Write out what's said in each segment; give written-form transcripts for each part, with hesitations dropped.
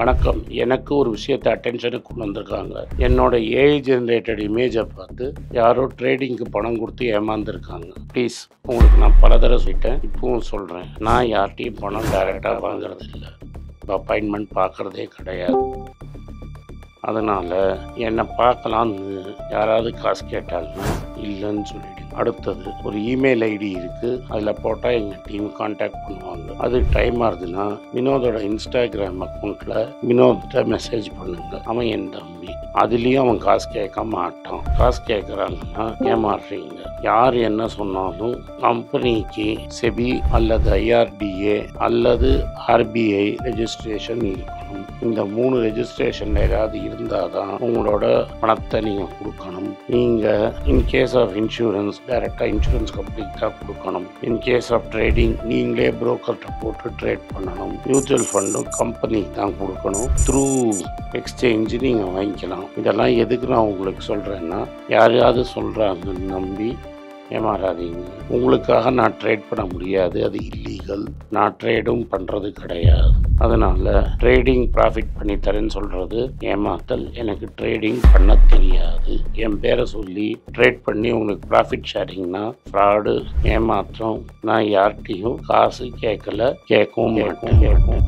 வணக்கம். எனக்கு ஒரு விஷயத்தை அட்டென்ஷனுக்கு கொண்டு வந்திருக்காங்க. என்னோட ஏஐ ஜெனரேட்டட் இமேஜை பார்த்து யாரோ ட்ரேடிங்க்கு பணம் கொடுத்து ஏமாந்துருக்காங்க. ப்ளீஸ், உங்களுக்கு நான் பல தடவை சொல்லிட்டேன், இப்பவும் சொல்கிறேன், நான் யார்கிட்டையும் பணம் டைரெக்டாக வாங்குறது இல்லை, அப்பாயின்மெண்ட் பார்க்குறதே கிடையாது. அதனால் என்னை பார்க்கலான்னு யாராவது காசு கேட்டாங்கன்னா இல்லைன்னு சொல்லிவிடுங்க. அடுத்தது, ஒரு இமெயில் ஐடி இருக்குது, அதில் போட்டால் எங்கள் டீம் கான்டாக்ட் பண்ணுவாங்க. அது டைம் ஆகுதுன்னா வினோதோட இன்ஸ்டாகிராம் அக்கௌண்ட்டில் வினோத்தை மெசேஜ் பண்ணுங்க. அவன் என் தம்பி, அதுலேயும் அவன் காசு கேட்க மாட்டான். காசு கேட்குறாங்கன்னா ஏமாறுறீங்க. யார் என்ன சொன்னாலும் கம்பெனிக்கு செபி அல்லது ஐஆர்டிஏ அல்லது ஆர்பிஐ ரெஜிஸ்ட்ரேஷன் இருக்கணும். இந்த 3 ரெஜிஸ்ட்ரேஷன் ஏதாவது இருந்தால் தான் உங்களோட பணத்தை நீங்கள் கொடுக்கணும். நீங்கள் இன்கேஸ் ஆஃப் இன்சூரன்ஸ் டைரெக்டாக இன்சூரன்ஸ் கம்பெனிக்கு தான் கொடுக்கணும். இன்கேஸ் ஆஃப் ட்ரேடிங் நீங்களே புரோக்கர்கிட்ட போட்டு ட்ரேட் பண்ணணும். மியூச்சுவல் ஃபண்டும் கம்பெனிக்கு தான் கொடுக்கணும். த்ரூ எக்ஸ்சேஞ்சு நீங்கள் வாங்கிக்கலாம். இதெல்லாம் எதுக்கு நான் உங்களுக்கு சொல்கிறேன்னா, யாரையாவது சொல்கிறாங்கன்னு நம்பி ஏமாறாதீங்க. உங்களுக்காக நான் ட்ரேட் பண்ண முடியாது, அது இல்லீகல். நான் ட்ரேடும் பண்ணுறது கிடையாது. அதனால் ட்ரேடிங் ப்ராஃபிட் பண்ணி தரேன்னு சொல்கிறது ஏமாத்தல். எனக்கு ட்ரேடிங் பண்ண தெரியாது. என் பேரை சொல்லி ட்ரேட் பண்ணி உங்களுக்கு ப்ராஃபிட் ஷேரிங்னா ஃப்ராடு, ஏமாற்றம். நான் யார்கிட்டையும் காசு கேட்கல, கேட்கவும் மாட்டேன்.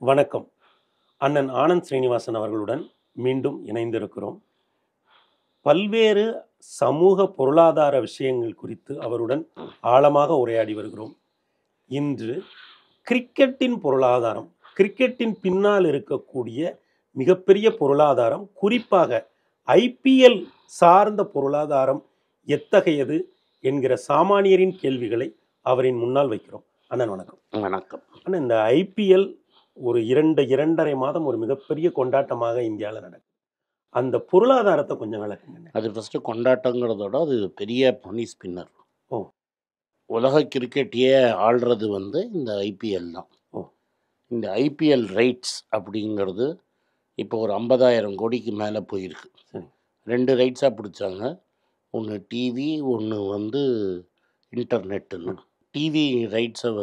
வணக்கம். அண்ணன் ஆனந்த் ஸ்ரீனிவாசன் அவர்களுடன் மீண்டும் இணைந்திருக்கிறோம். பல்வேறு சமூக பொருளாதார விஷயங்கள் குறித்து அவருடன் ஆழமாக உரையாடி வருகிறோம். இன்று கிரிக்கெட்டின் பொருளாதாரம், கிரிக்கெட்டின் பின்னால் இருக்கக்கூடிய மிகப்பெரிய பொருளாதாரம், குறிப்பாக ஐபிஎல் சார்ந்த பொருளாதாரம் எத்தகையது என்கிற சாமானியரின் கேள்விகளை அவரின் முன்னால் வைக்கிறோம். அண்ணன் வணக்கம். வணக்கம். அண்ணன், இந்த ஐபிஎல் ஒரு 2.5 மாதம் ஒரு மிகப்பெரிய கொண்டாட்டமாக இந்தியாவில் நடக்குது. அந்த பொருளாதாரத்தை கொஞ்சம் விளக்குங்க. அது ஃபஸ்ட்டு கொண்டாட்டங்கிறதோட அது பெரிய மணி ஸ்பின்னர். உலக கிரிக்கெட்டையே ஆள்றது இந்த ஐபிஎல் தான். இந்த ஐபிஎல் ரைட்ஸ் அப்படிங்கிறது இப்போ ஒரு 50,000 கோடிக்கு மேலே போயிருக்கு. 2 ரைட்ஸாக பிடிச்சாங்க. ஒன்று டிவி, ஒன்று இன்டர்நெட்டுன்னு. டிவி ரைட்ஸை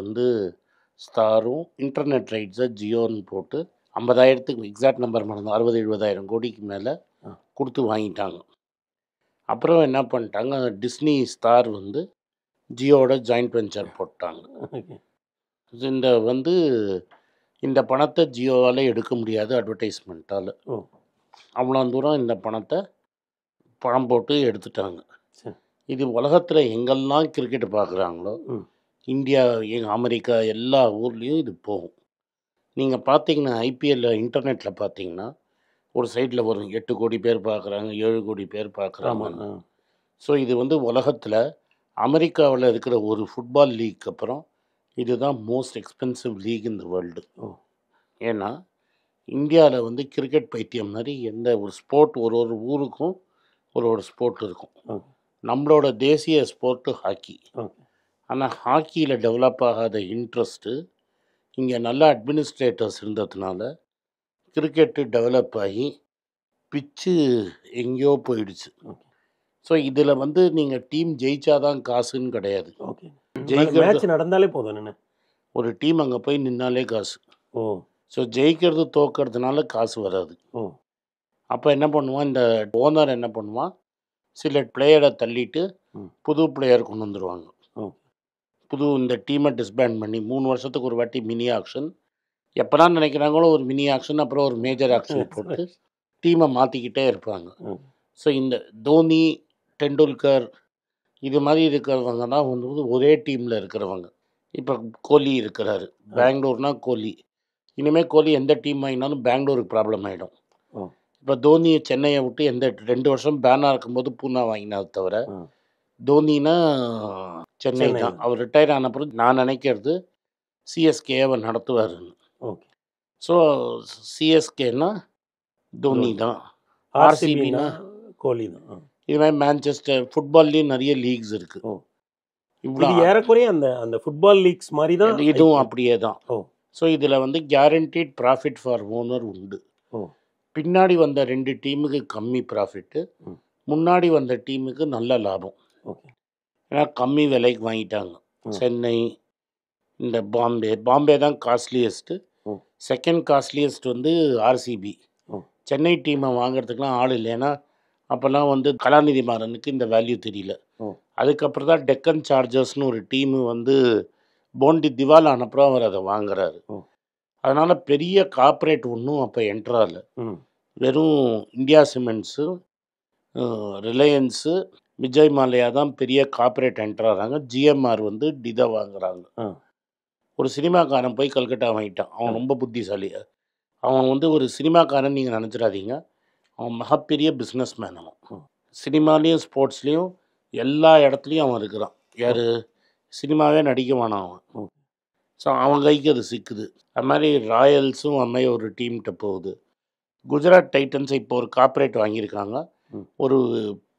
ஸ்டாரும், இன்டர்நெட் ரைட்ஸை ஜியோன்னு போட்டு 50,000க்கு எக்ஸாக்ட் நம்பர் மறந்து 60-70,000 கோடிக்கு மேலே கொடுத்து வாங்கிட்டாங்க. அப்புறம் என்ன பண்ணிட்டாங்க, டிஸ்னி ஸ்டார் ஜியோட ஜாயிண்ட் வெஞ்சர் போட்டாங்க. இந்த பணத்தை ஜியோவால் எடுக்க முடியாது, அட்வர்டைஸ்மெண்ட்டால். அவ்வளோ தூரம் இந்த பணத்தை பணம் போட்டு எடுத்துட்டாங்க. இது உலகத்தில் எங்கெல்லாம் கிரிக்கெட் பார்க்குறாங்களோ, இந்தியா, அமெரிக்கா, எல்லா ஊர்லேயும் இது போகும். நீங்கள் பார்த்தீங்கன்னா ஐபிஎல்ல இன்டர்நெட்டில் பார்த்தீங்கன்னா ஒரு சைடில் வரும் 8 கோடி பேர் பார்க்குறாங்க, 7 கோடி பேர் பார்க்குறாங்க. ஸோ இது உலகத்தில் அமெரிக்காவில் இருக்கிற ஒரு ஃபுட்பால் லீக் அப்புறம் இதுதான் most expensive league in the world. ஏன்னா இந்தியாவில் கிரிக்கெட் பைத்தியம் மாதிரி எந்த ஒரு ஸ்போர்ட், ஒரு ஊருக்கும் ஒரு ஸ்போர்ட் இருக்கும். நம்மளோட தேசிய ஸ்போர்ட்டு ஹாக்கி. ஆனால் ஹாக்கியில் டெவலப் ஆகாத இன்ட்ரெஸ்ட்டு இங்கே நல்ல அட்மினிஸ்ட்ரேட்டர்ஸ் இருந்ததுனால கிரிக்கெட்டு டெவலப் ஆகி பிச்சு எங்கேயோ போயிடுச்சு. ஸோ இதில் நீங்கள் டீம் ஜெயிச்சாதான் காசுன்னு கிடையாது. மேட்ச் நடந்தாலே போதும், ஒரு டீம் அங்கே போய் நின்னாலே காசு. ஸோ ஜெயிக்கிறது தோக்கிறதுனால காசு வராது. அப்போ என்ன பண்ணுவான், இந்த ஓனர் என்ன பண்ணுவான், சில பிளேயரை தள்ளிட்டு புது பிளேயர் கொண்டு வந்துடுவாங்க. இந்த டீமை டிஸ்பேண்ட் பண்ணி 3 வருஷத்துக்கு ஒரு வாட்டி மினி ஆக்ஷன், எப்போலாம் நினைக்கிறாங்களோ ஒரு மினி ஆக்ஷன், அப்புறம் ஒரு மேஜர் ஆக்ஷன் போட்டு டீமை மாற்றிக்கிட்டே இருப்பாங்க. ஸோ இந்த தோனி, டெண்டுல்கர் இது மாதிரி இருக்கிறவங்க தான் ஒரே டீமில் இருக்கிறவங்க. இப்போ கோலி இருக்கிறாரு, பெங்களூர்னா கோலி. இனிமேல் கோலி எந்த டீம் வாங்கினாலும் பெங்களூருக்கு ப்ராப்ளம் ஆகிடும். இப்போ தோனி சென்னையை விட்டு 2 வருஷம் பேனாக இருக்கும்போது பூனா வாங்கினாது தவிர, தோனினா சென்னை தான். அவர் ரிட்டையர் ஆன பிறகு நான் நினைக்கிறது சிஎஸ்கே அவர் நடத்துவாருன்னு. ஸோ சிஎஸ்கேனா தோனி தான், ஆர்சிபினா கோலி தான். இது மாதிரி மான்செஸ்டர் ஃபுட்பால்லேயும் நிறைய லீக்ஸ் இருக்குது. இவ்வளோ இது ஏறக்குறைய அந்த அந்த ஃபுட்பால் லீக்ஸ் மாதிரி தான் இதுவும் அப்படியே தான். ஓ ஸோ இதில் வந்து கேரண்டீட் ப்ராஃபிட் ஃபார் ஓனர் உண்டு. ஓ பின்னாடி வந்த 2 டீமுக்கு கம்மி ப்ராஃபிட்டு, ம். முன்னாடி வந்த டீமுக்கு நல்ல லாபம். ஓகே ஏன்னா கம்மி விலைக்கு வாங்கிட்டாங்க. ம். சென்னை, இந்த பாம்பே தான் காஸ்ட்லியஸ்ட்டு. ம். செகண்ட் காஸ்ட்லியஸ்ட் வந்து ஆர்சிபி. ம். சென்னை டீமை வாங்குறதுக்குலாம் ஆள் இல்லை. ஏன்னா அப்போல்லாம் வந்து கலாநிதி மாறனுக்கு இந்த வேல்யூ தெரியல. ம். அதுக்கப்புறம் தான் டெக்கன் சார்ஜர்ஸ்னு ஒரு டீமு வந்து போண்டி திவால் ஆனப்புறம் அவர் அதை வாங்குறாரு. ம். அதனால் பெரிய கார்ப்பரேட் ஒன்றும் அப்போ என்ட்ரால. ம் வெறும் இந்தியா சிமெண்ட்ஸு, ரிலையன்ஸு, விஜய் மாலையா தான் பெரிய கார்ப்பரேட் என்ட்ராகிறாங்க. ஜிஎம்ஆர் வந்து டிதை வாங்குறாங்க. ஆ ஒரு சினிமாக்காரன் போய் கல்கட்டா வாங்கிட்டான். அவன் ரொம்ப புத்திசாலி. அவன் வந்து ஒரு சினிமாக்காரன் நீங்கள் நினச்சிடாதீங்க. அவன் மிகப்பெரிய பிஸ்னஸ் மேன். அவன் ம். சினிமாலேயும் ஸ்போர்ட்ஸ்லேயும் எல்லா இடத்துலையும் அவன் இருக்கிறான். யார் சினிமாவே நடிக்க வேணாம் அவன். ம். ஸோ அவன் கைக்கு அது சிக்குது. அது மாதிரி ராயல்ஸும் அது மாதிரி ஒரு டீம்கிட்ட போகுது. குஜராத் டைட்டன்ஸ் இப்போ ஒரு கார்ப்பரேட் வாங்கியிருக்காங்க. ம். ஒரு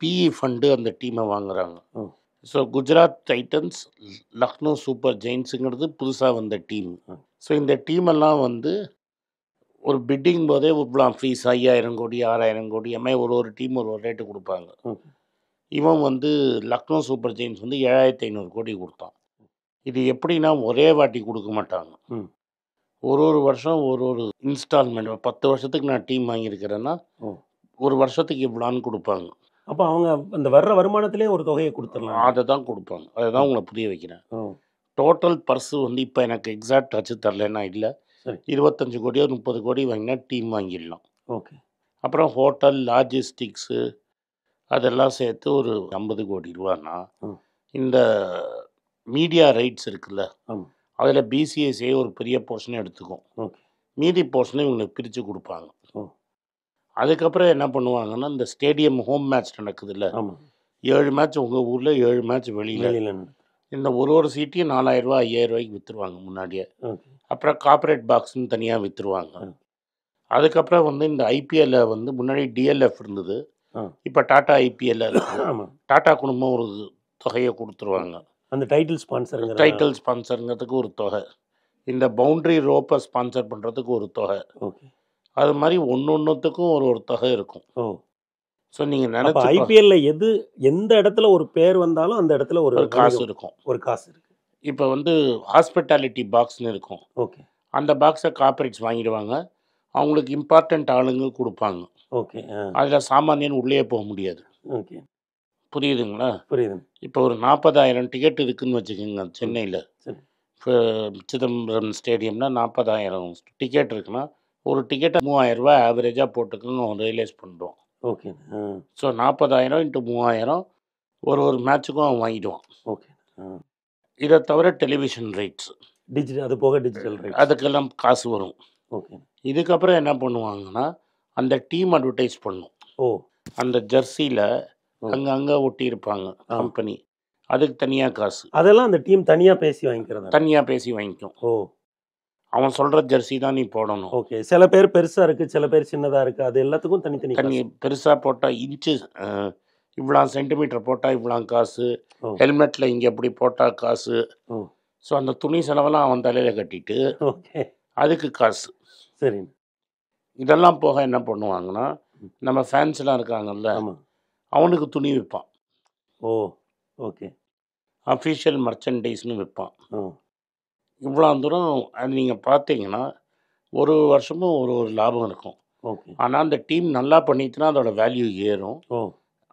பிஇ ஃபண்டு அந்த டீமை வாங்குறாங்க. ம். So Gujarat Titans, Lucknow Super ஜெயின்ஸுங்கிறது புதுசாக வந்த டீம். ம். ஸோ இந்த டீமெல்லாம் வந்து ஒரு பிட்டிங் போதே இவ்வளோ ஃபீஸ் 5000 கோடி 6000 கோடி மாதிரி ஒரு டீம் ஒரு ரேட்டு கொடுப்பாங்க. ம். இவன் வந்து லக்னோ சூப்பர் ஜெயின்ஸ் வந்து 7500 கோடி கொடுத்தான். இது எப்படின்னா ஒரே வாட்டி கொடுக்க மாட்டாங்க. ம். ஒரு வருஷம் ஒரு இன்ஸ்டால்மெண்ட். 10 வருஷத்துக்கு நான் டீம் வாங்கியிருக்கிறேன்னா ம். ஒரு வருஷத்துக்கு இவ்வளான்னு கொடுப்பாங்க. அப்போ அவங்க அந்த வர்ற வருமானத்திலே ஒரு தொகையை கொடுத்துடலாம். அதை தான் கொடுப்பாங்க. அதை தான் உங்களை புரிய வைக்கிறேன். ம். டோட்டல் பர்ஸு வந்து இப்போ எனக்கு எக்ஸாக்ட் வச்சு தரலன்னா இல்லை, சரி 25 கோடியோ 30 கோடி வாங்கினா டீம் வாங்கிடலாம். ஓகே அப்புறம் ஹோட்டல், லாஜிஸ்டிக்ஸு அதெல்லாம் சேர்த்து ஒரு 50 கோடி ரூபான்னா, ம். இந்த மீடியா ரைட்ஸ் இருக்குல்ல, ஆமாம் அதில் பிசிஎஸ்ஏ ஒரு பெரிய போர்ஷனை எடுத்துக்கும். ஓகே மீதி போர்ஷனை இவங்களுக்கு பிரித்து கொடுப்பாங்க. ம். அதுக்கப்புறம் என்ன பண்ணுவாங்கன்னா, இந்த ஸ்டேடியம் ஹோம் மேட்ச் நடக்குதுல்ல, ஆமாம் 7 மேட்ச் உங்கள் ஊரில் 7 மேட்ச் வெளியில். வெளியில் இந்த ஒரு சீட்டையும் 4000 ரூபா 5000 ரூபாய்க்கு விற்றுருவாங்க முன்னாடியே. ஓகே அப்புறம் கார்ப்பரேட் பாக்ஸ்னு தனியாக விற்றுருவாங்க. ம். அதுக்கப்புறம் வந்து இந்த ஐபிஎல்ல வந்து முன்னாடி டிஎல்எஃப் இருந்தது, ஆ இப்போ டாடா ஐபிஎல்ல இருக்குது. ஆமாம் டாடா குடும்பம் ஒரு தொகையை கொடுத்துருவாங்க. அந்த டைட்டில் ஸ்பான்சருங்கிற டைட்டில் ஸ்பான்சருங்கிறதுக்கு ஒரு தொகை, இந்த பவுண்டரி ரோப்பை ஸ்பான்சர் பண்ணுறதுக்கு ஒரு தொகை, ஓகே அது மாதிரி ஒன்றுத்துக்கும் ஒரு தொகை இருக்கும். ஓ ஸோ நீங்கள் அப்போ நினச்சி ஐபிஎல்ல எந்த இடத்துல ஒரு பேர் வந்தாலும் அந்த இடத்துல ஒரு ஒரு காசு இருக்கும். ஒரு காசு இருக்கு. இப்போ வந்து ஹாஸ்பிட்டாலிட்டி பாக்ஸ்னு இருக்கும். ஓகே அந்த பாக்ஸை கார்ப்பரேட்ஸ் வாங்கிடுவாங்க. அவங்களுக்கு இம்பார்ட்டண்ட் ஆளுங்க கொடுப்பாங்க. ஓகே ஆ அதில் சாமானியன் உள்ளே போக முடியாது. ஓகே புரியுதுங்களா? புரியுது இப்போ ஒரு 40,000 டிக்கெட் இருக்குதுன்னு வச்சுக்கோங்க. சென்னையில் சரி சிதம்பரம் ஸ்டேடியம்னா 40,000 டிக்கெட் இருக்குன்னா, ஒரு டிக்கெட்டை 3000 ரூபா ஆவரேஜாக போட்டுக்கோங்க, ரியலைஸ் பண்ணுறோம். ஓகே ஆ ஸோ 40,000 × 3000 ஒரு மேட்ச்சுக்கும் அவன் வாங்கிடுவான். ஓகே ஆ இதை தவிர டெலிவிஷன் ரைட்ஸ், டிஜிட்டல் அது போக டிஜிட்டல் ரைட் அதுக்கெல்லாம் காசு வரும். ஓகே இதுக்கப்புறம் என்ன பண்ணுவாங்கன்னா, அந்த டீம் அட்வர்டைஸ் பண்ணும். ஓ அந்த ஜெர்சியில் ஓ. அங்கங்கே ஒட்டியிருப்பாங்க ஆ. கம்பெனி, அதுக்கு தனியாக காசு அதெல்லாம் அந்த டீம் தனியாக பேசி வாங்கிக்கிறதா? தனியாக பேசி வாங்கிக்கும். ஓ அவன் சொல்கிற ஜெர்சி தான் நீ போடணும். ஓகே சில பேர் பெருசாக இருக்குது, சில பேர் சின்னதாக இருக்குது, அது எல்லாத்துக்கும் தனித்தனி தண்ணி பெருசாக போட்டால் இன்ச்சு இவ்வளோ சென்டிமீட்டர் போட்டால் இவ்வளோ காசு, ஓ. ஹெல்மெட்டில் இங்கே எப்படி போட்டால் காசு. ஓ ஸோ அந்த துணி செலவெல்லாம் அவன் தலையில் கட்டிட்டு ஓகே அதுக்கு காசு. சரி இதெல்லாம் போக என்ன பண்ணுவாங்கன்னா, நம்ம ஃபேன்ஸ்லாம் இருக்காங்கல்ல, ஆமாம் அவனுக்கு துணி விற்பான். ஓ ஓகே அஃபிஷியல் மர்ச்சன்டைஸ்னு விற்பான். ஓ இவ்வளோ தூரம் அது நீங்கள் பார்த்தீங்கன்னா ஒரு வருஷமும் ஒரு லாபம் இருக்கும். ஓகே ஆனால் அந்த டீம் நல்லா பண்ணிட்டுனா அதோட வேல்யூ ஏறும். ஓ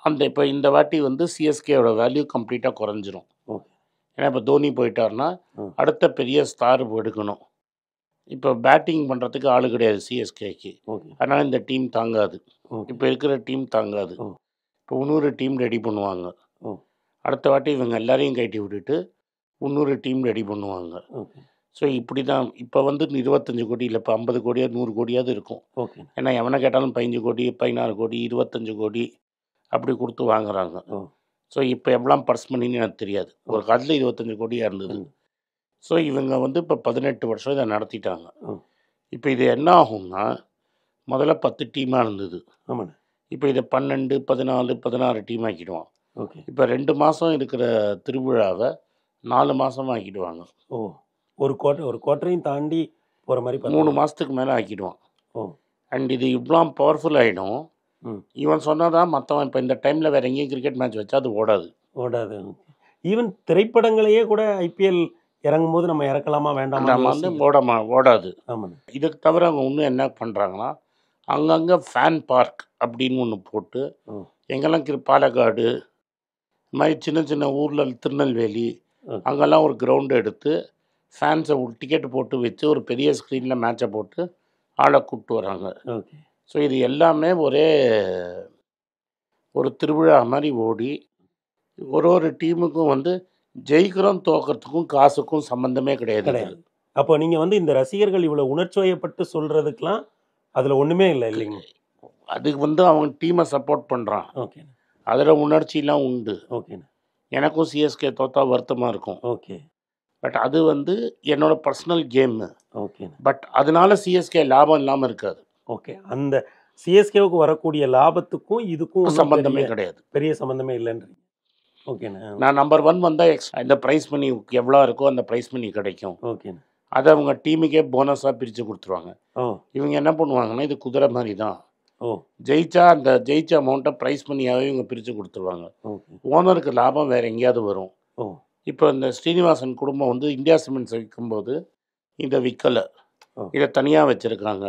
அந்த இப்போ இந்த வாட்டி வந்து சிஎஸ்கேவோட வேல்யூ கம்ப்ளீட்டாக குறைஞ்சிரும். ஓகே ஏன்னா இப்போ தோனி போயிட்டார்னா ம். அடுத்த பெரிய ஸ்டார் எடுக்கணும். இப்போ பேட்டிங் பண்ணுறதுக்கு ஆள் கிடையாது சிஎஸ்கேக்கு. ஓகே அதனால் இந்த டீம் தாங்காது. ஓகே இப்போ இருக்கிற டீம் தாங்காது. ஓ. இப்போ இன்னொரு டீம் ரெடி பண்ணுவாங்க. ஓ அடுத்த வாட்டி இவங்க எல்லாரையும் கட்டி விட்டுட்டு இன்னொரு டீம் ரெடி பண்ணுவாங்க. ஓகே ஸோ இப்படி தான் இப்போ வந்து 25 கோடி இல்லை, இப்போ 50 கோடியா 100 கோடியாவது இருக்கும். ஓகே ஏன்னா எவனை கேட்டாலும் 15 கோடி 16 கோடி 25 கோடி அப்படி கொடுத்து வாங்குறாங்க. ஓ ஸோ இப்போ எவ்வளோ பர்ஸ் பண்ணின்னு எனக்கு தெரியாது. ஒரு காலத்தில் 25 கோடியாக இருந்தது. ம். ஸோ இவங்க வந்து இப்போ 18 வருஷம் இதை நடத்திட்டாங்க. ம். இப்போ இது என்ன ஆகும்னா, முதல்ல 10 டீமாக இருந்தது. ஆமாண்ணே இப்போ இதை 12 14 16 டீம் ஆக்கிடுவான். ஓகே இப்போ 2 மாதம் இருக்கிற திருவிழாவை 4 மாதமாக ஆக்கிடுவாங்க. ஓ! ஒரு குவார்ட்டரையும் தாண்டி போற மாரி 3 பார்த்துக்கலாம். மாதத்துக்கு மேலே ஆக்கிடுவான். ஓ! அண்ட் இது இவ்வளோ பவர்ஃபுல் ஆகிடும். ம். இவன் சொன்னதான் மற்றவன் இப்போ இந்த டைமில் வேறு எங்கேயும் கிரிக்கெட் மேட்ச் வச்சா அது ஓடாது. ஓடாது. ஈவன் திரைப்படங்களையே கூட ஐபிஎல் இறங்கும்போது நம்ம இறக்கலாமா வேண்டாமான்னு நம்ம வந்து யோசிக்கிறோம். ஓடாது. ஆமாண்ணே. இதுக்கு தவிர அவங்க இன்னும் என்ன பண்ணுறாங்கன்னா, அங்கங்கே ஃபேன் பார்க் அப்படின்னு ஒன்று போட்டு, ம். எங்கெல்லாம் பாலக்காடு இந்த மாதிரி சின்ன சின்ன ஊரில் திருநெல்வேலி ஓகே. அங்கெல்லாம் ஒரு கிரவுண்டு எடுத்து ஃபேன்ஸை ஒரு டிக்கெட் போட்டு வச்சு ஒரு பெரிய ஸ்க்ரீனில் மேட்சை போட்டு ஆளை கூப்பிட்டு வராங்க. ஓகே. ஸோ இது எல்லாமே ஒரே ஒரு திருவிழா மாதிரி ஓடி ஒரு டீமுக்கும் வந்து ஜெயிக்கிறோம் தோக்கிறதுக்கும் காசுக்கும் சம்மந்தமே கிடையாது. கிடையாது. அப்போ நீங்க வந்து இந்த ரசிகர்கள் இவ்வளவு உணர்ச்சிவயப்பட்டு சொல்றதுக்கெல்லாம் அதுல ஒண்ணுமே இல்லை இல்லைங்க? அதுக்கு வந்து அவன் டீமை சப்போர்ட் பண்ணுறான். ஓகே. அதில் உணர்ச்சிலாம் உண்டு. ஓகேண்ணே. எனக்கும் சிஎஸ்கே தோத்தா வருத்தமாக இருக்கும். ஓகே. பட் அது வந்து என்னோட பர்சனல் கேமு. ஓகேண்ணே. பட் அதனால சிஎஸ்கே லாபம் இல்லாமல் இருக்காது. ஓகே. அந்த சிஎஸ்கேவுக்கு வரக்கூடிய லாபத்துக்கும் இதுக்கும் ஒண்ணும் சம்பந்தமே கிடையாது. பெரிய சம்பந்தமே இல்லைன்றீங்க. ஓகேண்ணே. நான் நம்பர் 1 வந்தால் இந்த ப்ரைஸ் மணி எவ்வளோ இருக்கோ அந்த ப்ரைஸ் மணி கிடைக்கும். ஓகேண்ணே. அதை அவங்க டீமுக்கே போனஸாக பிரித்து கொடுத்துருவாங்க. ஓ! இவங்க என்ன பண்ணுவாங்கன்னா, இது குதிரை மாதிரி தான். ஓ! ஜெயிச்சா அந்த ஜெயிச்ச அமௌண்ட்டை ப்ரைஸ் மணியாகவே இவங்க பிரித்து கொடுத்துருவாங்க. ஓகே. ஓனருக்கு லாபம் வேறு எங்கேயாவது வரும். ஓ! இப்போ இந்த ஸ்ரீனிவாசன் குடும்பம் வந்து இந்தியா சிமெண்ட்ஸ் விற்கும்போது இதை விற்கலை. ஓ. இதை தனியாக வச்சுருக்காங்க.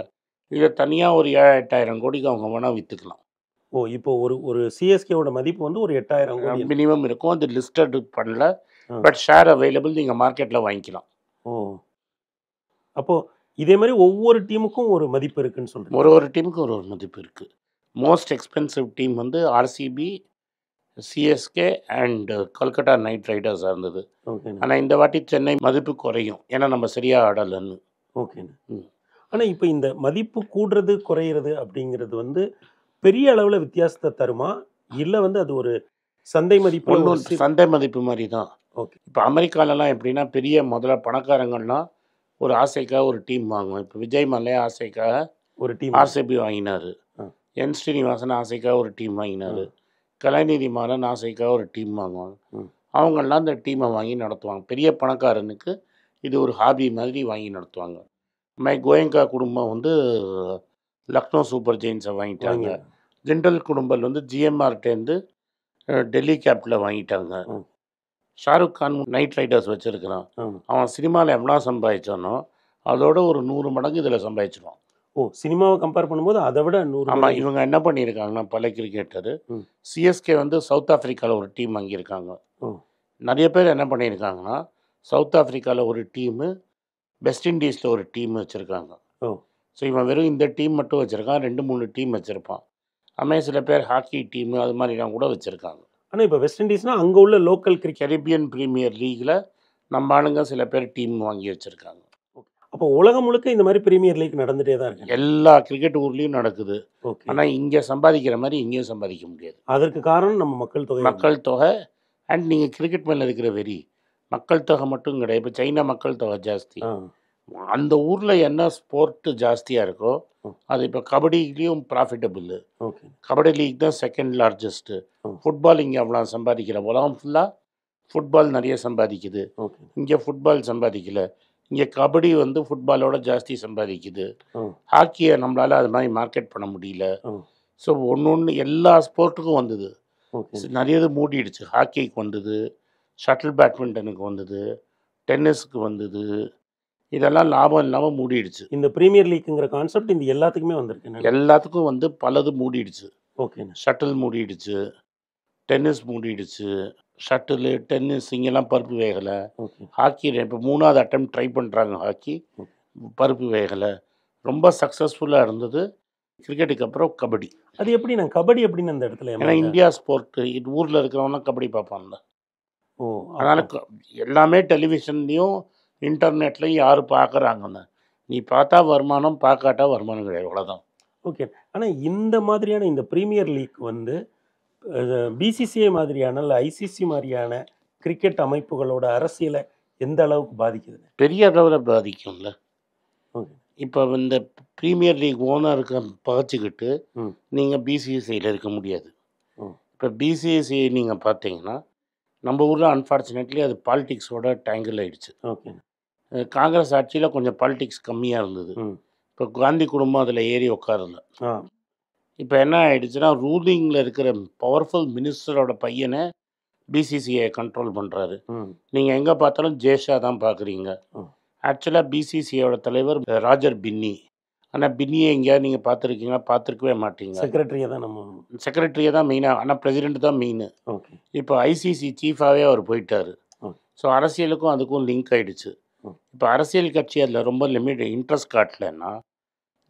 இதை தனியாக ஒரு 7-8,000 கோடிக்கு அவங்க வேணால் விற்றுக்கலாம். ஓ! இப்போ ஒரு சிஎஸ்கேவோட மதிப்பு வந்து ஒரு 8,000 கோடி. மினிமம் இருக்கும். அது லிஸ்டட் பண்ணல. ஆ. பட் ஷேர் அவைலபிள், நீங்கள் மார்க்கெட்டில் வாங்கிக்கலாம். ஓ! அப்போ இதே மாதிரி ஒவ்வொரு டீமுக்கும் ஒரு மதிப்பு இருக்குன்னு சொல்றீங்க. ஒரு டீமுக்கு ஒரு மதிப்பு இருக்குது. மோஸ்ட் எக்ஸ்பென்சிவ் டீம் வந்து RCB, CSK and Kolkata Knight ரைடர்ஸாக இருந்தது. ஓகேண்ணே. ஆனால் இந்த வாட்டி சென்னை மதிப்பு குறையும். ஏன்னா நம்ம சரியாக ஆடலைன்னு. ஓகேண்ணே. ம். ஆனா இப்போ இந்த மதிப்பு கூடுறது குறையிறது அப்படிங்கிறது வந்து பெரிய அளவுல வித்தியாசத்தை தருமா? இல்ல வந்து அது ஒரு சந்தை மதிப்பு ஒன்றும் சந்தை மதிப்பு மாதிரி தான். ஓகே. இப்போ அமெரிக்காலலாம் எப்படின்னா, பெரிய முதல்ல பணக்காரங்கள்லாம் ஒரு ஆசைக்காக ஒரு டீம் வாங்குவோம். இப்போ விஜய் மல்லையா ஆசைக்காக ஒரு டீம் ஆர்சிபி வாங்கினார். ஆ. என் ஸ்ரீனிவாசன் ஆசைக்காக ஒரு டீம் வாங்கினார். கலைநிதி மாறன் ஆசைக்காக ஒரு டீம் வாங்குவாங்க. ம். அவங்கெல்லாம் அந்த டீமை வாங்கி நடத்துவாங்க. பெரிய பணக்காரனுக்கு இது ஒரு ஹாபி மாதிரி வாங்கி நடத்துவாங்க. கோயங்கா குடும்பம் வந்து லக்னோ சூப்பர் ஜெயின்ஸை வாங்கிட்டாங்க. ஜிண்டல் குடும்பம் வந்து ஜிஎம்ஆர்டேருந்து டெல்லி கேபிட்டலை வாங்கிட்டாங்க. ம். ஷாருக் கான் நைட் ரைடர்ஸ் வச்சுருக்கிறான். ஆமா. அவன் சினிமாவில் எவ்வளோ சம்பாதிச்சானோ அதோட ஒரு 100 மடங்கு இதில் சம்பாதிச்சிடுவான். ஓ! சினிமாவை கம்பேர் பண்ணும்போது அதை விட 100 ஆமாம். மடங்கு. இவங்க என்ன பண்ணியிருக்காங்கன்னா, பல கிரிக்கெட்டரு ம். சிஎஸ்கே வந்து சவுத் ஆஃப்ரிக்காவில் ஒரு டீம் வாங்கியிருக்காங்க. ஓ! நிறைய பேர் என்ன பண்ணியிருக்காங்கன்னா, சவுத் ஆஃப்ரிக்காவில் ஒரு டீமு, வெஸ்ட் இண்டீஸில் ஒரு டீம் வச்சுருக்காங்க. ஓ! ஸோ இவன் வெறும் இந்த டீம் மட்டும் வச்சுருக்கான். 2-3 டீம் வச்சுருப்பான். அதுமாதிரி சில பேர் ஹாக்கி டீமு அது மாதிரிலாம் கூட வச்சுருக்காங்க. ஆனா இப்போ வெஸ்ட் இண்டீஸ்னா அங்க உள்ள லோக்கல் கிரிக்கெட். கரீபியன் பிரீமியர் லீகில் நம்ம ஆளுங்க சில பேர் டீம் வாங்கி வச்சுருக்காங்க. அப்போ உலகம் முழுக்க இந்த மாதிரி பிரீமியர் லீக் நடந்துட்டே தான் இருக்கு. எல்லா கிரிக்கெட் ஊர்லேயும் நடக்குது. ஓகே. ஆனால் இங்கே சம்பாதிக்கிற மாதிரி இங்கேயும் சம்பாதிக்க முடியாது. அதற்கு காரணம் நம்ம மக்கள் தொகை. மக்கள் தொகை அண்ட் நீங்கள் கிரிக்கெட் மேலே இருக்கிற வெறி. மக்கள் தொகை மட்டும் கிடையாது. இப்போ சைனா மக்கள் தொகை ஜாஸ்தி. ஆ. அந்த ஊரில் என்ன ஸ்போர்ட்டு ஜாஸ்தியாக இருக்கோ ம். அது இப்போ கபடிலையும் ப்ராஃபிட்டபிள். ஓகே. கபடி லீக் தான் செகண்ட் லார்ஜஸ்ட்டு. ம். ஃபுட்பால் இங்கே அவ்வளோ சம்பாதிக்கல. உலகம் ஃபுல்லாக ஃபுட்பால் நிறைய சம்பாதிக்குது. ஓகே. இங்கே ஃபுட்பால் சம்பாதிக்கல. இங்கே கபடி வந்து ஃபுட்பாலோட ஜாஸ்தி சம்பாதிக்குது. ம். ஹாக்கியை நம்மளால் அது மாதிரி மார்க்கெட் பண்ண முடியல. ம். ஸோ ஒன்று எல்லா ஸ்போர்ட்டுக்கும் வந்தது. ஓகே. நிறையது மூடிடுச்சு. ஹாக்கிக்கு வந்தது, ஷட்டில் பேட்மிண்டனுக்கு வந்தது, டென்னிஸுக்கு வந்தது. இதெல்லாம் லாபம் இல்லாமல் மூடிடுச்சு. இந்த பிரீமியர் லீக்குங்கிற கான்செப்ட் இந்த எல்லாத்துக்குமே வந்திருக்கு. எல்லாத்துக்கும் வந்து பலது மூடிடுச்சு. ஓகேண்ணே. ஷட்டில் மூடிடுச்சு, டென்னிஸ் மூடிடுச்சு. ஷட்டிலு, டென்னிஸ் இங்கெல்லாம் பருப்பு வேகலை. ஓகே. ஹாக்கி இப்போ 3வது அட்டம் ட்ரை பண்ணுறாங்க. ஹாக்கி பருப்பு வேகலை. ரொம்ப சக்ஸஸ்ஃபுல்லாக இருந்தது. கிரிக்கெட்டுக்கு அப்புறம் கபடி. அது எப்படி நான் கபடி எப்படின்னு அந்த இடத்துல ஏன்னா இந்தியா ஸ்போர்ட்டு இது ஊரில் இருக்கிறவங்களாம் கபடி பார்ப்பான்ல. ஓ! அதனால் எல்லாமே டெலிவிஷன்லேயும் இன்டர்நெட்லையும் யார் பார்க்குறாங்கன்னு. நீ பார்த்தா வருமானம், பார்க்காட்டா வருமானம் கிடையாது. அவ்வளோதான். ஓகே. ஆனா இந்த மாதிரியான இந்த பிரீமியர் லீக் வந்து பிசிசிஐ மாதிரியான இல்லை ஐசிசி மாதிரியான கிரிக்கெட் அமைப்புகளோட அரசியலை எந்த அளவுக்கு பாதிக்குது? பெரிய அளவில் பாதிக்கும்ல. ஓகே. இப்போ இந்த ப்ரீமியர் லீக் ஓனருக்கு பகச்சிக்கிட்டு ம். நீங்கள் பிசிசிஐயில் இருக்க முடியாது. ம். இப்போ பிசிசிஐ நீங்கள் பார்த்தீங்கன்னா நம்ம ஊரில் அன்ஃபார்ச்சுனேட்லி அது பாலிடிக்ஸோட டேங்கிள் ஆயிடுச்சு. ஓகே. காங்கிரஸ் ஆட்சியில் கொஞ்சம் பாலிடிக்ஸ் கம்மியாக இருந்தது. ம். இப்போ காந்தி குடும்பம் அதில் ஏறி உட்காரல. ஆ. இப்போ என்ன ஆயிடுச்சுன்னா, ரூலிங்கில் இருக்கிற பவர்ஃபுல் மினிஸ்டரோட பையனை பிசிசிஐ கண்ட்ரோல் பண்ணுறாரு. ம். நீங்கள் எங்கே பார்த்தாலும் ஜேஷா தான் பார்க்குறீங்க. ம். ஆக்சுவலாக பிசிசிஐயோட தலைவர் ராஜர் பின்னி. ஆனால் பின்னியை எங்கேயாவது நீங்கள் பார்த்துருக்கீங்களா? பார்த்துருக்கவே மாட்டீங்க. செக்ரட்டரியை தான் நம்ம. செக்ரட்டரியை தான் மெயினாக, ஆனால் பிரசிடென்ட் தான் மெயின். ஓகே. இப்போ ஐசிசி சீஃபாகவே அவர் போயிட்டார். ம். ஸோ அரசியலுக்கும் அதுக்கும் லிங்க் ஆயிடுச்சு. ம். இப்போ அரசியல் கட்சி அதில் ரொம்ப இன்ட்ரெஸ்ட் காட்டலைன்னா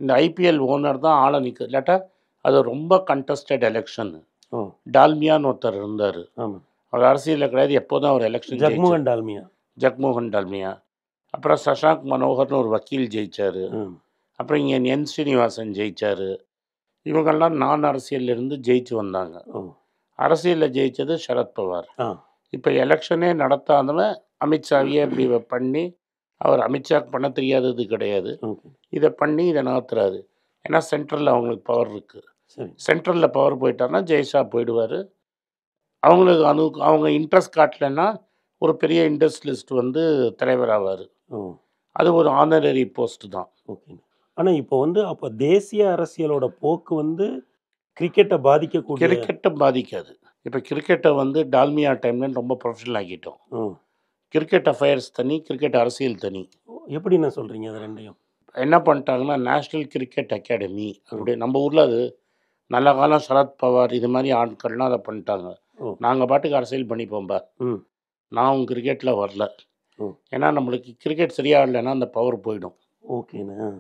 இந்த ஐபிஎல் ஓனர் தான் ஆளை நிற்க, இல்லாட்டா அது ரொம்ப கண்டஸ்டட் எலெக்ஷன். ஓ. டால்மியான்னு ஒருத்தர் இருந்தார். ஆமாம். அவர் அரசியலில் கிடையாது, எப்போதும் அவர் எலெக்ஷன் ஜக்மோகன் டால்மியா. ஜக்மோகன் டால்மியா. அப்புறம் சஷாங்க் மனோகர்னு ஒரு வக்கீல் ஜெயிச்சார். ம். அப்புறம் இங்கே என் ஸ்ரீனிவாசன் ஜெயிச்சார். இவங்கெல்லாம் நான் அரசியல்ல இருந்து ஜெயிச்சு வந்தாங்க. ஓ. அரசியலில் ஜெயிச்சது சரத்பவார். ஆ. இப்போ எலெக்ஷனே நடத்தாதவன் அமித்ஷாவையே இப்படி பண்ணி, அவர் அமித்ஷாக்கு பண்ண தெரியாதது கிடையாது, ஓகே. இதை பண்ணி இதை நகர்த்துறாரு. ஏன்னா சென்ட்ரலில் அவங்களுக்கு பவர் இருக்குது. சரி. சென்ட்ரலில் பவர் போயிட்டாருன்னா ஜெய்ஷா போயிடுவார். அவங்களுக்கு அவங்க இன்ட்ரெஸ்ட் காட்டலைன்னா ஒரு பெரிய இண்டஸ்ட்ரியலிஸ்ட் வந்து தலைவராவார். ஓ. அது ஒரு ஆனரரி போஸ்ட் தான். ஓகே. ஆனால் இப்போ வந்து அப்போ தேசிய அரசியலோட போக்கு வந்து கிரிக்கெட்டை பாதிக்கக்கூடிய. கிரிக்கெட்டை பாதிக்காது. இப்போ கிரிக்கெட்டை வந்து டால்மியா டைம்ல ரொம்ப ப்ரொஃபஷனல் ஆக்கிட்டோம். ம். கிரிக்கெட் அஃபேர்ஸ் தனி, கிரிக்கெட் அரசியல் தனி. எப்படி நான் சொல்கிறீங்க அது ரெண்டையும்? என்ன பண்ணிட்டாங்கன்னா, நேஷ்னல் கிரிக்கெட் அகாடமி அப்படி நம்ம ஊரில் அது நல்ல காலம் சரத் பவார் இது மாதிரி ஆட்கள்லாம் அதை பண்ணிட்டாங்க. ஓ. நாங்கள் பாட்டுக்கு அரசியல் பண்ணிப்போம்பா, ம். நான் உங்கள் கிரிக்கெட்டில் வரல. ஓ. ஏன்னா நம்மளுக்கு கிரிக்கெட் சரியாக இல்லைன்னா அந்த பவர் போயிடும். ஓகேண்ணா,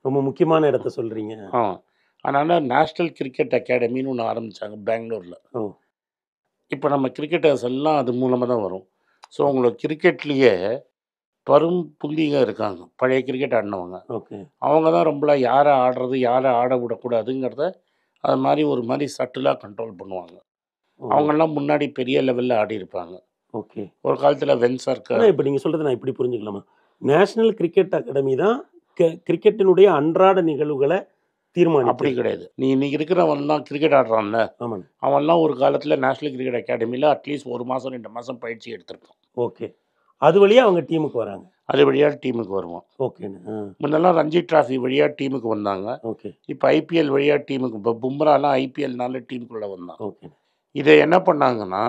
ரொம்ப முக்கியமான இடத்த சொல்கிறீங்க. அதனால் நேஷ்னல் கிரிக்கெட் அகாடமின்னு ஒன்று ஆரம்பித்தாங்க பெங்களூரில். ஓ. இப்போ நம்ம கிரிக்கெட்டர்ஸ் எல்லாம் அது மூலமாக தான் வரும். ஸோ உங்களுக்கு கிரிக்கெட்லேயே பரும் புள்ளிங்க இருக்காங்க, பழைய கிரிக்கெட் ஆடினவங்க. ஓகே. அவங்க தான் ரொம்ப யாரை ஆடுறது யாரை ஆட விடக்கூடாதுங்கிறத அது மாதிரி ஒரு மாதிரி சட்டிலாக கண்ட்ரோல் பண்ணுவாங்க. அவங்கெல்லாம் முன்னாடி பெரிய லெவலில் ஆடி இருப்பாங்க. ஓகே. ஒரு காலத்தில் வென்சர்க்கர். இப்போ நீங்கள் சொல்கிறது நான் இப்படி புரிஞ்சுக்கலாமா? நேஷ்னல் கிரிக்கெட் அகாடமி தான் கிரிக்கெட்டினுடைய அன்றாட நிகழ்வுகளை தீர்மானம். அப்படி கிடையாது. நீ இன்னைக்கு இருக்கிறவன்லாம் கிரிக்கெட் ஆடுறான்ல, ஆமாம், அவன்லாம் ஒரு காலத்தில் நேஷ்னல் கிரிக்கெட் அகாடமியில் அட்லீஸ்ட் 1 மாதம் 2 மாதம் பயிற்சி எடுத்திருப்பான். ஓகே. அது வழியாக அவங்க டீமுக்கு வராங்க. அது வழியாக டீமுக்கு வருவான். ஓகேண்ணா. முன்னெல்லாம் ரஞ்சி டிராஃபி வழியாக டீமுக்கு வந்தாங்க. ஓகே. இப்போ ஐபிஎல் வழியாக டீமுக்கு, இப்போ பும்ராலாம் ஐபிஎல்னால டீமுக்குள்ளே வந்தான். ஓகே. இதை என்ன பண்ணாங்கன்னா,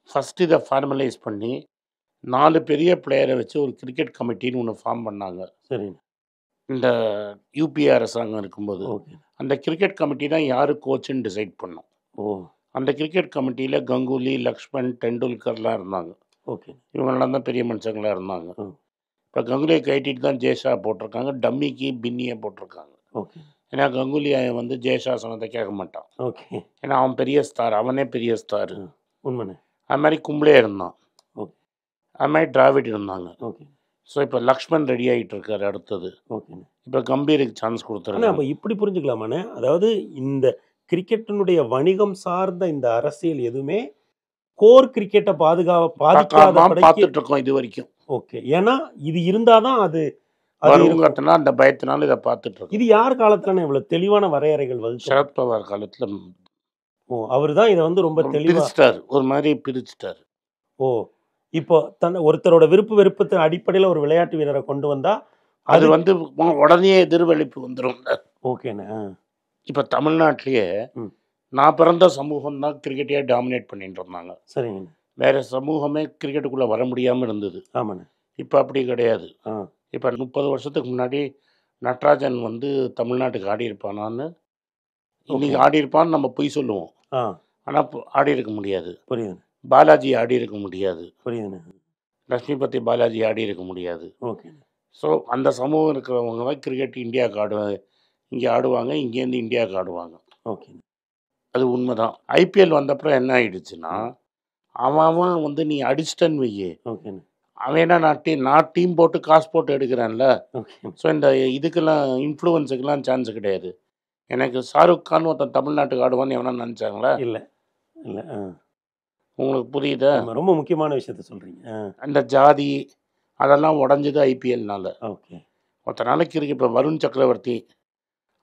ஃபஸ்ட்டு இதை ஃபார்மலைஸ் பண்ணி 4 பெரிய பிளேயரை வச்சு ஒரு கிரிக்கெட் கமிட்டின்னு ஒன்று ஃபார்ம் பண்ணாங்க. சரி. இந்த யூபிஏ அரசாங்கம் இருக்கும்போது ஓகே. அந்த கிரிக்கெட் கமிட்டி தான் யார் கோச்சுன்னு டிசைட் பண்ணோம். ஓ. அந்த கிரிக்கெட் கமிட்டியில் கங்குலி, லக்ஷ்மண், டெண்டுல்கர்லாம் இருந்தாங்க. ஓகே. இவங்கெல்லாம் தான் பெரிய மனுஷங்களாக இருந்தாங்க. ம். இப்போ கங்குலியை கைட்டிட்டு தான் ஜெய்ஷா போட்டிருக்காங்க, டம்மிக்கு பின்னியை போட்டிருக்காங்க. ஓகே. ஏன்னா கங்குலி வந்து ஜெய்ஷா சொன்னதை கேட்க மாட்டான். ஓகே. ஏன்னா அவன் பெரிய ஸ்டார், அவனே பெரிய ஸ்டார். உண்மைண்ணே. அது மாதிரி கும்ளே இருந்தான். ஓகே. அது மாதிரி டிராவிட் இருந்தாங்க. ஓகே. ஸோ இப்போ லக்ஷ்மண் ரெடி ஆகிட்டு இருக்காரு அடுத்தது. ஓகேண்ணே. இப்போ கம்பீருக்கு சான்ஸ் கொடுத்துருக்காங்க. அப்போ இப்படி புரிஞ்சுக்கலாமாண்ணே? அதாவது இந்த கிரிக்கெட்டினுடைய வணிகம் சார்ந்த இந்த அரசியல் எதுவுமே கோர் கிரிக்கெட்டை பார்த்துட்டு இருக்கோம் இது வரைக்கும். ஓகே. ஏன்னா இது இருந்தாதான் அது வருங்கிறதுனால அந்த பயத்தினால இதை பார்த்துட்டு இருக்கோம். இது யார் காலத்துல இவ்வளவு தெளிவான வரையறைகள் வந்து? சரத்பவார் காலத்தில். ஓ, அவர் தான் இதை வந்து ரொம்ப தெளிவா பிரிச்சிட்டார், ஒரு மாதிரி பிரிச்சிட்டார். ஓ, இப்போ ஒருத்தரோட விருப்பு வெறுப்பத்தின் அடிப்படையில் ஒரு விளையாட்டு வீரரை கொண்டு வந்தா அது வந்து உடனே எதிர்வலிப்பு வந்துடும். ஓகேண்ணே. இப்போ தமிழ்நாட்டிலேயே நான் பிறந்த சமூகம் தான் கிரிக்கெட்டையே டாமினேட் பண்ணிட்டு இருந்தாங்க. சரிங்க. வேற சமூகமே கிரிக்கெட்டுக்குள்ளே வர முடியாமல் இருந்தது. ஆமாண்ணே. இப்போ அப்படி கிடையாது. இப்போ 30 வருஷத்துக்கு முன்னாடி நட்ராஜன் வந்து தமிழ்நாட்டுக்கு ஆடி இருப்பானான்னு, இன்னைக்கு ஆடி இருப்பான்னு நம்ம பொய் சொல்லுவோம். ஆனால் ஆடி இருக்க முடியாது. புரியுது. பாலாஜி ஆடி இருக்க முடியாது. புரியுதுண்ணே. லட்சுமிபதி பாலாஜி ஆடி இருக்க முடியாது. ஓகே. ஸோ அந்த சமூகம் இருக்கிறவங்க தான் கிரிக்கெட் இந்தியாவுக்கு இங்கே ஆடுவாங்க, இங்கேருந்து இந்தியாவுக்கு ஆடுவாங்க. ஓகே. அது உண்மைதான். ஐபிஎல் வந்தப்புறம் என்ன ஆயிடுச்சுன்னா, அவன் வந்து நீ அடிச்சிட்டன்னு வையே, ஓகேண்ணே, அவன் என்ன நான் டீம் போட்டு காசு போட்டு எடுக்கிறேன்ல. ஓகே. ஸோ இந்த இதுக்கெல்லாம் இன்ஃப்ளூயன்ஸுக்கெல்லாம் சான்ஸ் கிடையாது. எனக்கு ஷாருக் கான் ஒருத்தன் தமிழ்நாட்டுக்கு ஆடுவான்னு எவனா நினச்சாங்களா? இல்லை இல்லை. உங்களுக்கு புரியுதா? ரொம்ப முக்கியமான விஷயத்த சொல்கிறீங்க. அந்த ஜாதி அதெல்லாம் உடஞ்சது ஐபிஎல்னால. ஓகே. ஒருத்தனால கிரிக்கெட் இப்போ வருண் சக்கரவர்த்தி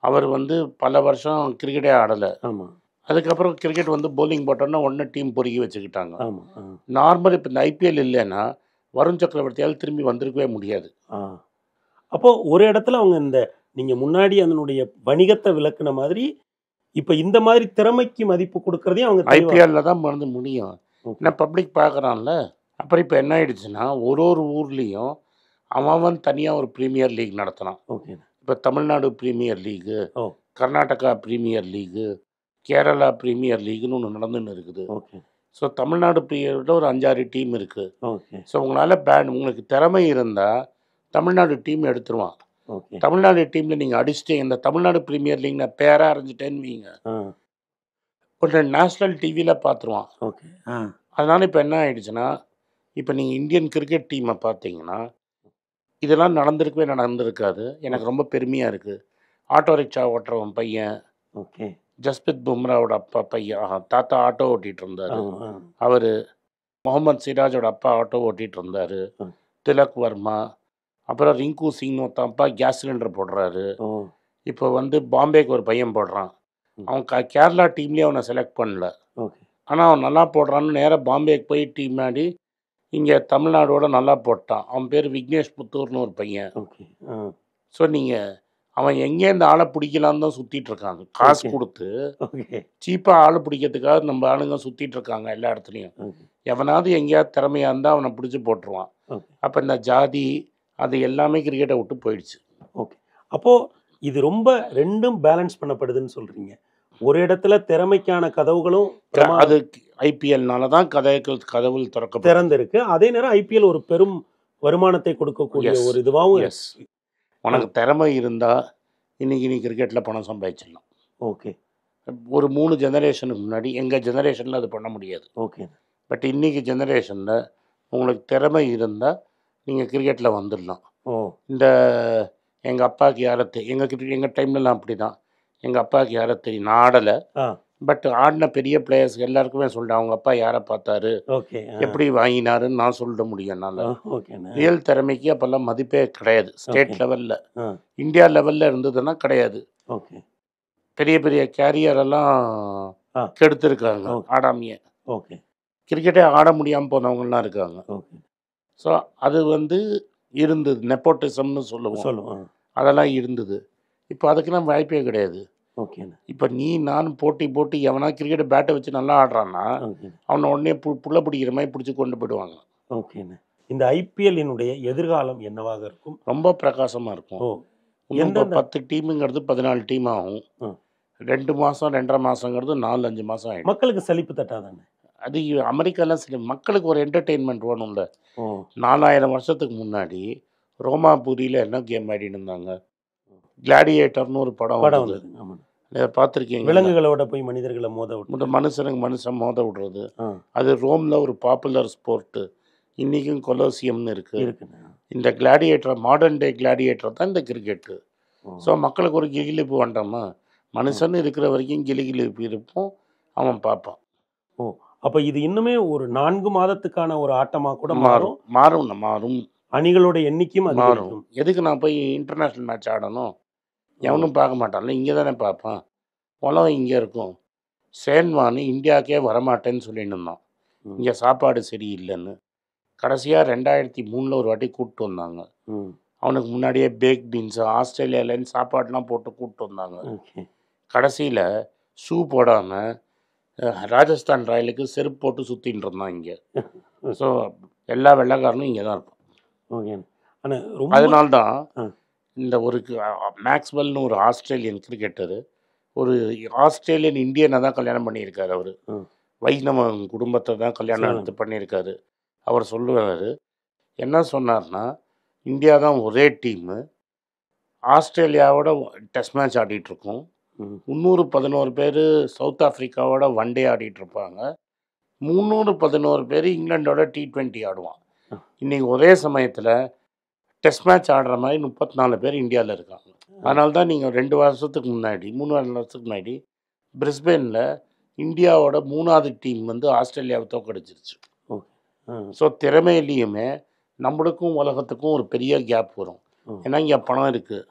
அவர் வந்து பல வருஷம் கிரிக்கெட்டே ஆடலை. ஆமாம். அதுக்கப்புறம் கிரிக்கெட் வந்து போலிங் போட்டோன்னா ஒன்று டீம் பொறுக்கி வச்சுக்கிட்டாங்க. ஆமாம். நார்மல் இப்போ இந்த ஐபிஎல் இல்லைன்னா வருண் சக்கரவர்த்தியால் திரும்பி வந்திருக்கவே முடியாது. அப்போது ஒரு இடத்துல அவங்க இந்த நீங்கள் முன்னாடி அதனுடைய வணிகத்தை விளக்குன மாதிரி இப்போ இந்த மாதிரி திறமைக்கு மதிப்பு கொடுக்கறதையும் அவங்க ஐபிஎல்ல தான் வந்து முடியும். ஏன்னா பப்ளிக் பார்க்குறான்ல. அப்புறம் இப்போ என்ன ஆயிடுச்சுன்னா ஒரு ஊர்லேயும் அவன் தனியாக ஒரு ப்ரீமியர் லீக் நடத்தினான். இப்போ Tamil Nadu Premier League, Karnataka Premier League, Kerala Premier லீக்னு ஒன்று நடந்துன்னு இருக்குது. ஸோ தமிழ்நாடு ப்ரீமியரில் ஒரு 5-6 டீம் இருக்குது. ஸோ உங்களால் உங்களுக்கு திறமை இருந்தால் தமிழ்நாடு டீம் எடுத்துருவான். தமிழ்நாடு டீமில் நீங்கள் அடிச்சிட்டீங்க, இந்த தமிழ்நாடு ப்ரீமியர் லீக் நான் பேராக அரைஞ்சிட்டேன்னு வைங்க, ஒரு நேஷ்னல் டிவியில் பார்த்துருவான். அதனால் இப்போ என்ன ஆயிடுச்சுன்னா, இப்போ நீங்கள் இந்தியன் கிரிக்கெட் டீமை பார்த்தீங்கன்னா இதெல்லாம் நடந்திருக்காது. எனக்கு ரொம்ப பெருமையாக இருக்குது. ஆட்டோ ரிக்ஷா ஓட்டுறவன் பையன், ஜஸ்பிரித் பும்ராவோட அப்பா பையன், தாத்தா ஆட்டோ ஓட்டிகிட்டு இருந்தார். அவர் முகமது சிராஜோட அப்பா ஆட்டோ ஓட்டிகிட்டு இருந்தார். திலக் வர்மா, அப்புறம் ரிங்கு சிங் ஒருத்தன் அப்பா கேஸ் சிலிண்டர் போடுறாரு. இப்போ வந்து பாம்பேக்கு ஒரு பையன் போடுறான். அவன் கேரளா டீம்லேயே அவனை செலக்ட் பண்ணல. ஆனால் அவன் நல்லா போடுறான்னு நேராக பாம்பேக்கு போய் டீம் ஆடி இங்கே தமிழ்நாடோட நல்லா போட்டான். அவன் பேர் விக்னேஷ் புத்தூர்னு ஒரு பையன். ஸோ நீங்கள் அவன் எங்கே இந்த ஆளை பிடிக்கலான்னு தான் சுற்றிட்டு இருக்காங்க. காசு கொடுத்து சீப்பாக ஆளை பிடிக்கிறதுக்காக நம்ம ஆளுங்க சுற்றிட்டு இருக்காங்க எல்லா இடத்துலையும். எவனாவது எங்கேயாவது திறமையாக இருந்தால் அவனை பிடிச்சி போட்டுருவான். அப்போ இந்த ஜாதி அது எல்லாமே கிரிக்கெட்டை விட்டு போயிடுச்சு. அப்போது இது ரொம்ப ரெண்டும் பேலன்ஸ் பண்ணப்படுதுன்னு சொல்கிறீங்க. ஒரு இடத்துல திறமைக்கான கதவுகளும் அது ஐபிஎல்னால தான் கதவு திறந்திருக்கு. அதே நேரம் ஐபிஎல் ஒரு பெரும் வருமானத்தை கொடுக்கக்கூடிய ஒரு இதுவாகவும். உனக்கு திறமை இருந்தால் இன்னைக்கு நீ கிரிக்கெட்டில் பணம் சம்பாதிச்சிடலாம். ஒரு 3 ஜெனரேஷனுக்கு முன்னாடி எங்கள் ஜெனரேஷனில் அது பண்ண முடியாது. பட் இன்னைக்கு ஜெனரேஷனில் உங்களுக்கு திறமை இருந்தால் நீங்கள் கிரிக்கெட்டில் வந்துடலாம். இந்த எங்கள் அப்பாவுக்கு யாரை எங்கள் டைம்லலாம் அப்படி தான். எங்கள் அப்பாவுக்கு யாரை தெரியும், நான் ஆடலை. பட் ஆடின பெரிய பிளேயர்ஸ் எல்லாருக்குமே சொல்லிட்டேன் அவங்க அப்பா யாரை பார்த்தாரு, எப்படி வாங்கினாருன்னு நான் சொல்லிட முடியும். என்னால் ரியல் திறமைக்கு அப்போல்லாம் மதிப்பே கிடையாது. ஸ்டேட் லெவலில், இந்தியா லெவலில் இருந்ததுன்னா கிடையாது. பெரிய பெரிய கேரியரெல்லாம் கெடுத்துருக்காங்க ஆடாமையே. கிரிக்கெட்டே ஆட முடியாமல் போனவங்கலாம் இருக்காங்க. ஸோ அது வந்து இருந்தது, நெப்போட்டிசம்னு சொல்லுவோம். அதெல்லாம் இருந்தது. இப்போ அதுக்கெல்லாம் வாய்ப்பே கிடையாது. இப்போ நீ நானும் போட்டி எவனா கிரிக்கெட் பேட்டை வச்சு நல்லா ஆடுறான்னா அவனை உடனே புள்ள பிடிக்கிற மாதிரி பிடிச்சி கொண்டு போயிடுவாங்க. இந்த ஐபிஎல்லினுடைய எதிர்காலம் என்னவாக இருக்கும்? ரொம்ப பிரகாசமாக இருக்கும். இப்போ 10 டீமுங்கிறது 14 டீம் ஆகும். 2 மாதம் 2.5 மாதங்கிறது 4-5 மாதம் ஆகிடும். மக்களுக்கு சலிப்பு தட்டாதானே? அது அமெரிக்காலாம் சரி, மக்களுக்கு ஒரு என்டர்டெயின்மெண்ட் வேணும்ல. 4000 வருஷத்துக்கு முன்னாடி ரோமாபுரியில் என்ன கேம் ஆடிட்டு இருந்தாங்க, கிளாடியேட்டர்னு ஒரு படம் பார்த்துருக்கீங்க. விலங்குகளோட போய் மனிதர்களை மனுஷன் மோத விடுறது. அது ரோமில் ஒரு பாப்புலர் ஸ்போர்ட்டு. இன்றைக்கும் கொலோசியம்னு இருக்குது. இந்த கிளாடியேட்டர், மாடர்ன் டே கிளாடியேட்டர் தான் இந்த கிரிக்கெட்டு. ஸோ மக்களுக்கு ஒரு கிளிகிழிப்பு வேண்டாமா? மனுஷன் இருக்கிற வரைக்கும் கிளிகிழிப்பு இருப்போம், அவன் பார்ப்பான். அப்போ இது இன்னுமே ஒரு 4 மாதத்துக்கான ஒரு ஆட்டமாக கூட மாறும். அணிகளோட எண்ணிக்கையும் மாறும். எதுக்கு நான் போய் இன்டர்நேஷ்னல் மேட்ச் ஆடணும்? எவனும் பார்க்க மாட்டான்ல, இங்கே தானே பார்ப்பான். உலகம் இங்கே இருக்கும். சேன்வான் இந்தியாவுக்கே வரமாட்டேன்னு சொல்லிட்டு இருந்தான், இங்கே சாப்பாடு சரியில்லைன்னு. கடைசியாக 2003 ஒரு வாட்டி கூப்பிட்டு வந்தாங்க. அவனுக்கு முன்னாடியே பேக் பீன்ஸு ஆஸ்திரேலியாவிலேருந்து சாப்பாடுலாம் போட்டு கூப்பிட்டு வந்தாங்க. கடைசியில் ஷூ போடாமல் ராஜஸ்தான் ராயலுக்கு செருப்பு போட்டு சுற்றின்னு இருந்தான் இங்கே. ஸோ எல்லா வெள்ளைக்காரனும் இங்கே தான் இருப்பான். அதனால்தான் இந்த ஒரு மேக்ஸ்வெல்னு ஒரு ஆஸ்திரேலியன் கிரிக்கெட்டரு, ஒரு ஆஸ்திரேலியன் இந்தியனை தான் கல்யாணம் பண்ணியிருக்காரு. அவர் வைஷ்ணவ குடும்பத்தை தான் கல்யாணம் எடுத்து பண்ணியிருக்காரு. அவர் சொல்லுவார், என்ன சொன்னார்னா, இந்தியா தான் ஒரே டீமு, ஆஸ்திரேலியாவோட டெஸ்ட் மேட்ச் ஆடிட்டுருக்கோம், 311 பேர் சவுத் ஆஃப்ரிக்காவோட ஒன் டே ஆடிட்டுருப்பாங்க, 311 பேர் இங்கிலாண்டோட T20 ஆடுவான். இன்றைக்கி ஒரே சமயத்தில் டெஸ்ட் மேட்ச் ஆடுற மாதிரி 34 பேர் இந்தியாவில் இருக்காங்க. அதனால தான் நீங்கள் 2 வருஷத்துக்கு முன்னாடி 3 வருஷத்துக்கு முன்னாடி பிரிஸ்பேனில் இந்தியாவோட 3வது டீம் வந்து ஆஸ்திரேலியாவை தோக்கடிச்சிருச்சு. ஸோ திறமையிலையுமே நம்மளுக்கும் உலகத்துக்கும் ஒரு பெரிய கேப் வரும். ஏன்னா இங்கே பணம் இருக்குது,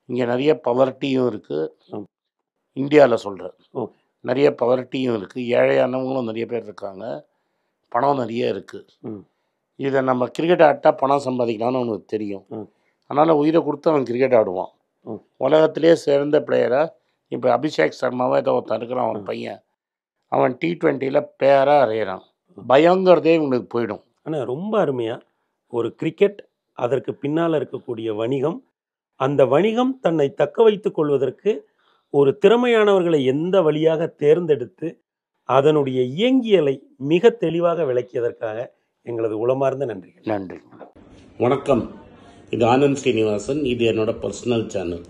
இங்கே நிறைய பவர்ட்டியும் இருக்குது. இந்தியாவில் சொல்கிறேன், நிறைய பவர்ட்டியும் இருக்குது, ஏழையானவங்களும் நிறைய பேர் இருக்காங்க, பணம் நிறைய இருக்குது. இதை நம்ம கிரிக்கெட் ஆட்டா பணம் சம்பாதிக்கலாம்னு அவனுக்கு தெரியும். அதனால் உயிரை கொடுத்து அவன் கிரிக்கெட் ஆடுவான். உலகத்திலே சிறந்த பிளேயராக இப்போ அபிஷேக் சர்மாவை ஏதோ ஒருத்தன் இருக்கிறான், அவன் பையன், அவன் T20 பேராக அறையிறான். பயங்கிறதே இவனுக்கு போயிடும். ஆனால் ரொம்ப அருமையாக ஒரு கிரிக்கெட், அதற்கு பின்னால் இருக்கக்கூடிய வணிகம், அந்த வணிகம் தன்னை தக்க வைத்துக் கொள்வதற்கு ஒரு திறமையானவர்களை எந்த வழியாக தேர்ந்தெடுத்து அதனுடைய இயங்கியலை மிக தெளிவாக விளக்கியதற்காக எங்களது உளமார்ந்த நன்றிகள். நன்றி. வணக்கம். இது ஆனந்த் ஸ்ரீனிவாசன். இது என்னோட பர்சனல் சேனல்.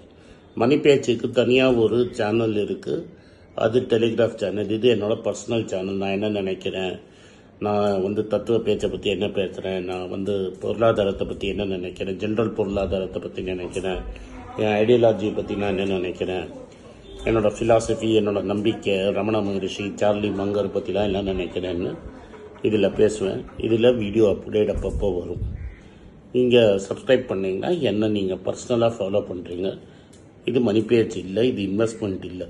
மணி பேச்சுக்கு தனியாக ஒரு சேனல் இருக்குது, அது டெலிகிராஃப் சேனல். இது என்னோட பர்சனல் சேனல். நான் என்ன நினைக்கிறேன், நான் தத்துவ பேச்சை பற்றி என்ன பேசுகிறேன், நான் பொருளாதாரத்தை பற்றி என்ன நினைக்கிறேன், ஜென்ரல் பொருளாதாரத்தை பற்றி நினைக்கிறேன், என் ஐடியாலஜி பற்றி நான் என்ன நினைக்கிறேன், என்னோட ஃபிலாசபி, என்னோட நம்பிக்கை, ரமண மகரிஷி, சார்லி மங்கர் பற்றிலாம் என்ன நினைக்கிறேன்னு இதில் பேசுவேன். இதில் வீடியோ அப்டேட் அப்பப்போ வரும். நீங்கள் சப்ஸ்கிரைப் பண்ணிங்கன்னா என்ன நீங்கள் பர்சனலாக ஃபாலோ பண்ணுறீங்க. இது மணி பேச்சு இல்லை, இது இன்வெஸ்ட்மெண்ட் இல்லை.